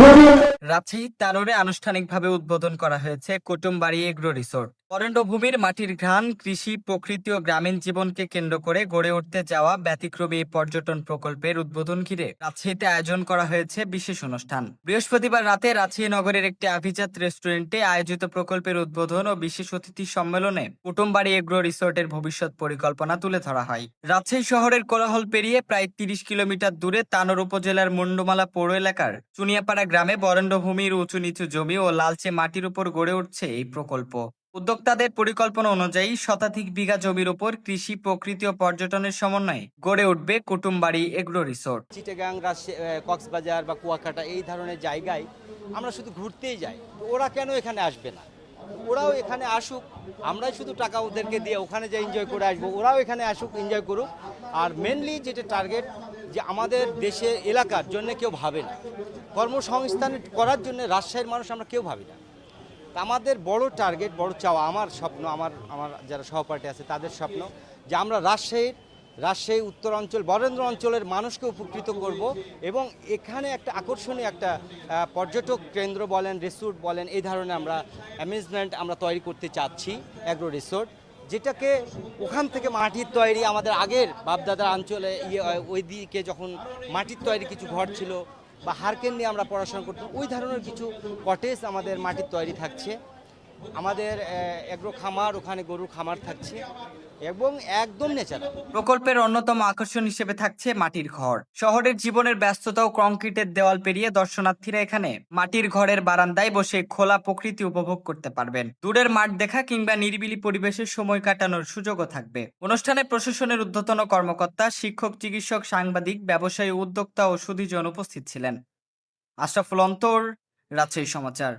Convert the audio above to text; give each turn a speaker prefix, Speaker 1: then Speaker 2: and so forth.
Speaker 1: রাজশাহীর তানোরে আনুষ্ঠানিকভাবে উদ্বোধন করা হয়েছে কুটুমবাড়ি এগ্রো রিসোর্ট। অরণ্যভূমির মাটির ঘ্রাণ, কৃষি, প্রকৃতি ও গ্রামীণ জীবনকে কেন্দ্র করে গড়ে উঠতে যাওয়া ব্যতিক্রমী এই পর্যটন প্রকল্পের উদ্বোধন ঘিরে রাজশাহীতে আয়োজন করা হয়েছে বিশেষ অনুষ্ঠান। বৃহস্পতিবার রাতে রাজশাহী নগরের একটি আভিজাত রেস্টুরেন্টে আয়োজিত প্রকল্পের উদ্বোধন ও বিশেষ অতিথি সম্মেলনে কুটুমবাড়ি এগ্রো রিসোর্টের ভবিষ্যৎ পরিকল্পনা তুলে ধরা হয়। রাজশাহী শহরের কোলাহল পেরিয়ে প্রায় ৩০ কিলোমিটার দূরে তানোর উপজেলার মুন্ডমালা পৌর এলাকার চুনিয়াপাড়া গ্রামে বরেন্দ্রভূমির উঁচু নিচু জমি ও লালচে মাটির উপর গড়ে উঠছে এই প্রকল্প। উদ্যোক্তাদের পরিকল্পনা অনুযায়ী শতাধিক বিঘা জমির উপর কৃষি, প্রকৃতি ও পর্যটনের সমন্বয়ে গড়ে উঠবে কুটুমবাড়ি এগ্রো রিসোর্ট।
Speaker 2: চিটাগাং, কক্সবাজার বা কুয়াকাটা এই ধরনের জায়গায় আমরা শুধু ঘুরতেই যাই, ওরা কেন এখানে আসবে না? ওরাও এখানে আসুক, আমরাই শুধু টাকা ওদেরকে দিয়ে ওখানে যে এনজয় করে আসবো, ওরাও এখানে আসুক, এনজয় করুক। আর মেনলি যেটা টার্গেট, যে আমাদের দেশের এলাকার জন্য কেউ ভাবে না, কর্মসংস্থান করার জন্য রাজশাহীর মানুষ আমরা কেউ ভাবি না। তা আমাদের বড় টার্গেট, বড় চাওয়া, আমার স্বপ্ন, আমার আমার যারা সহপাঠী আছে তাদের স্বপ্ন, যে আমরা রাজশাহী উত্তরাঞ্চল, বরেন্দ্র অঞ্চলের মানুষকে উপকৃত করব এবং এখানে একটা আকর্ষণীয় একটা পর্যটক কেন্দ্র বলেন, রিসোর্ট বলেন, এই ধরনের আমরা অ্যামিউজমেন্ট আমরা তৈরি করতে চাচ্ছি, অ্যাগ্রো রিসোর্ট, যেটাকে ওখান থেকে মাটির তৈরি, আমাদের আগের বাপদাদার অঞ্চলে ওই দিকে যখন মাটির তৈরি কিছু ঘর ছিল বা হারকেন নিয়ে আমরা পড়াশোনা করতাম, ওই ধরনের কিছু কটেজ আমাদের মাটির তৈরি থাকছে। আমাদের এগ্রো খামার, ওখানে গরুর খামার থাকছে এবং একদম ন্যাচারাল।
Speaker 1: প্রকল্পের অন্যতম আকর্ষণ হিসেবে থাকছে মাটির ঘর। শহরের জীবনের ব্যস্ততা ও কংক্রিটের দেওয়াল পেরিয়ে দর্শনার্থীরা এখানে মাটির ঘরের বারান্দায় বসে খোলা প্রকৃতি উপভোগ করতে পারবেন। দূরের মাঠ দেখা কিংবা নিরিবিলি পরিবেশে সময় কাটানোর সুযোগও থাকবে। অনুষ্ঠানে প্রশাসনের ঊর্ধ্বতন কর্মকর্তা, শিক্ষক, চিকিৎসক, সাংবাদিক, ব্যবসায়ী, উদ্যোক্তা ও সুধীজন উপস্থিত ছিলেন। আশরাফুল অন্তর, রাজশাহী সমাচার।